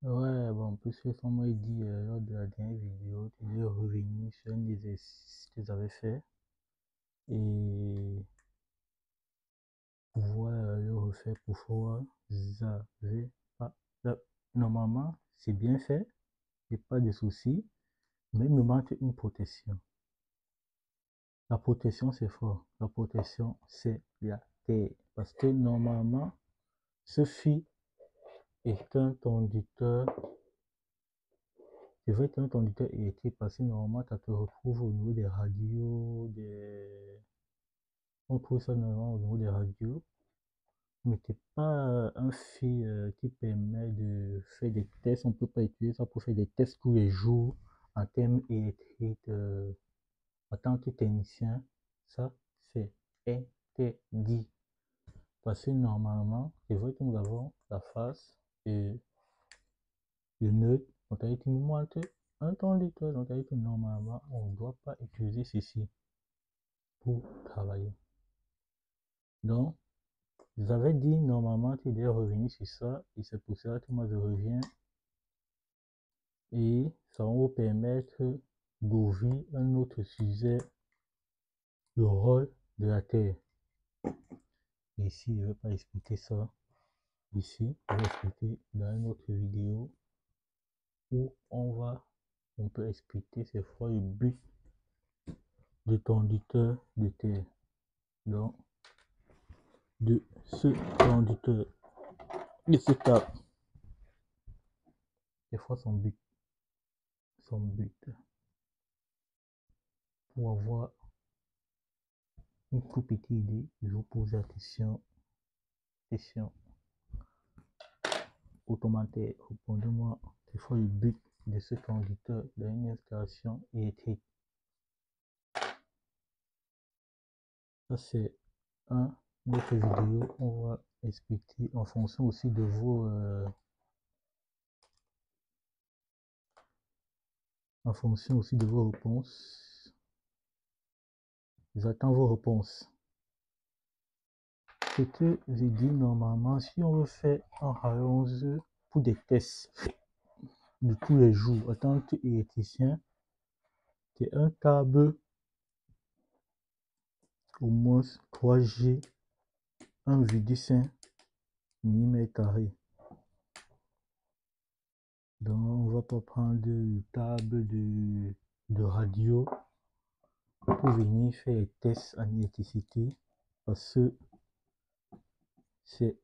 Ouais, bon, puisque comme moi dit lors de la dernière vidéo, tu es revenu sur un exercice que tu avais fait et pouvoir le refaire pour voir, vous avez pas. là, Normalement, c'est bien fait, il n'y a pas de souci, mais il me manque une protection. La protection, c'est fort. La protection, c'est la terre. Parce que normalement, ce fil est un conducteur. C'est vrai qu'un conducteur électrique, parce que normalement, ça te retrouve au niveau des radios, on trouve ça normalement au niveau des radios, mais c'est pas un fil qui permet de faire des tests. On peut pas utiliser ça pour faire des tests tous les jours en termes électriques. En tant que technicien, ça, c'est interdit. Parce que normalement, c'est vrai que nous avons la face et le neutre. Donc, avec une montre, un conducteur. Donc, avec normalement, on ne doit pas utiliser ceci pour travailler. Donc, vous avez dit normalement tu devais revenir sur ça et c'est pour cela que moi je reviens et ça va vous permettre d'ouvrir un autre sujet, le rôle de la Terre. Et ici, je ne vais pas expliquer ça ici, je vais expliquer dans une autre vidéo où on peut expliquer cette fois le but du conducteur de Terre. Donc, de ce conducteur, de ce câble, des fois son but, pour avoir une toute petite idée, je vous pose la question au commentaire. Répondez-moi, c'est quoi le but de ce conducteur dans une installation électrique? Ça, c'est un autre vidéo. On va expliquer en fonction aussi de vos réponses. J'attends vos réponses. Ce que j'ai dit normalement, si on veut faire un rallonge pour des tests de tous les jours en tant qu'électricien, c'est un câble au moins 3G 1,5 mm². Donc on va pas prendre une table de radio pour venir faire les tests en électricité parce que c'est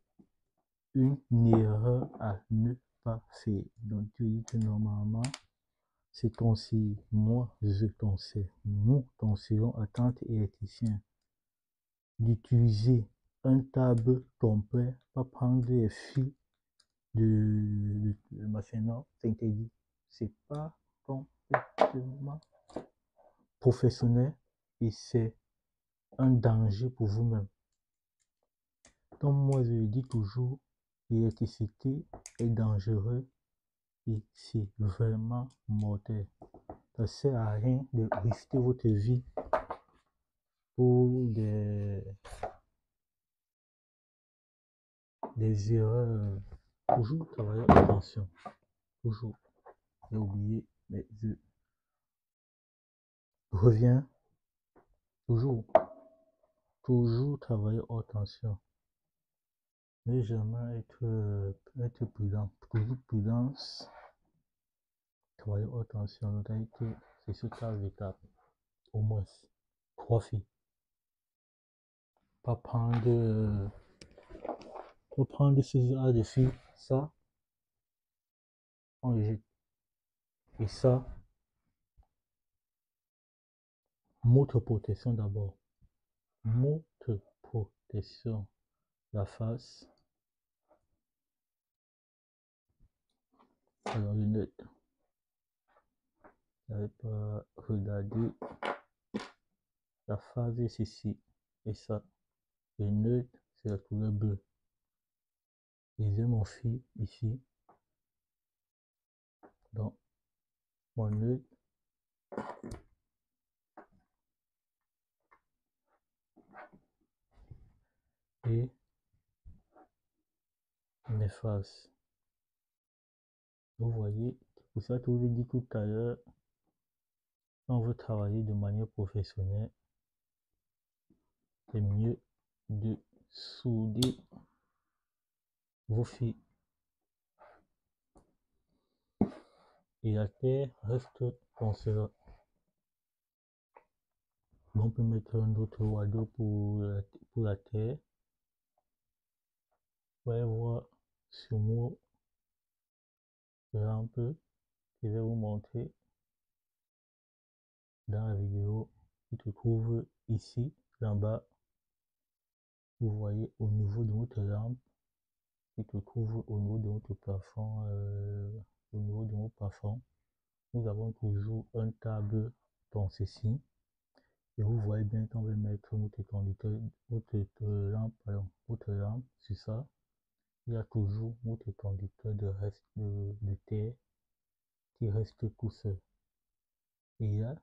une erreur à ne pas faire. Donc tu dis que normalement c'est conseillé, moi je conseille, nous conseillons en tant qu'électricien d'utiliser un câble complet, pas prendre des fils de machin, c'est interdit. C'est pas complètement professionnel et c'est un danger pour vous-même. Comme moi je le dis toujours, l'électricité est dangereux et c'est vraiment mortel. Ça sert à rien de risquer votre vie pour des erreurs. Toujours travailler attention. Toujours. J'ai oublié, mais je reviens. Toujours. Toujours travailler attention. Ne jamais être prudent. Toujours prudence. Travailler attention. Notamment c'est ce cas d'étape. Au moins 3 filles. Pas prendre ce genre de filles. Ça, on rejette. Et ça, motre protection d'abord. Motre protection. La face. Alors, lunette. J'avais pas regardé la phase est ici et ça. Le neutre, c'est la couleur bleue. J'ai mon fil ici. Donc, mon neutre et mes faces. Vous voyez, c'est pour ça que je vous ai dit tout à l'heure, quand on veut travailler de manière professionnelle, c'est mieux de souder vos fils. Et la terre reste conservée. On peut mettre un autre radeau pour la terre. Vous allez voir sur mon rampe, je vais vous montrer dans la vidéo qui se trouve ici, en bas. Vous voyez au niveau de votre lampe, qui se trouve au niveau de votre plafond, au niveau de notre plafond. Nous avons toujours un câble dans ceci. Et vous voyez bien qu'on va mettre notre conducteur, votre lampe sur ça. Il y a toujours notre conducteur de terre qui reste tout seul. Et là,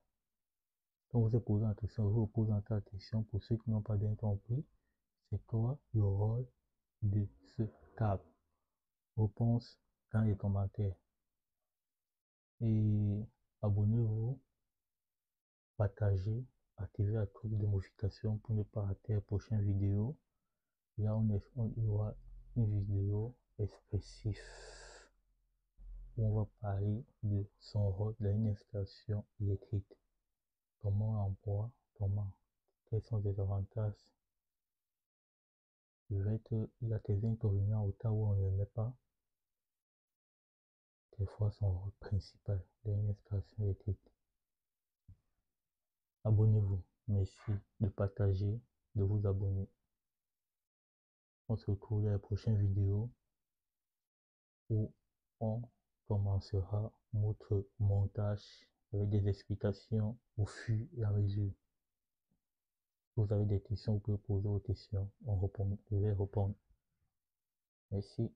quand vous êtes posé en question, vous vous posez en question pour ceux qui n'ont pas bien compris, c'est quoi le rôle de ce câble? Réponse dans les commentaires. Et abonnez-vous, partagez, activez la cloche de notification pour ne pas rater les prochaines vidéos. Là, il y aura une vidéo expressive où on va parler de son rôle dans une installation électrique. Comment on emploie, quels sont les avantages. Il y a des inconvénients au cas où on ne le met pas. Des fois, son rôle principal dans une installation électrique. Abonnez-vous. Merci de partager, de vous abonner. On se retrouve dans la prochaine vidéo où on commencera notre montage avec des explications au fur et à mesure. Si vous avez des questions, vous pouvez poser vos questions. Je vais répondre. Merci.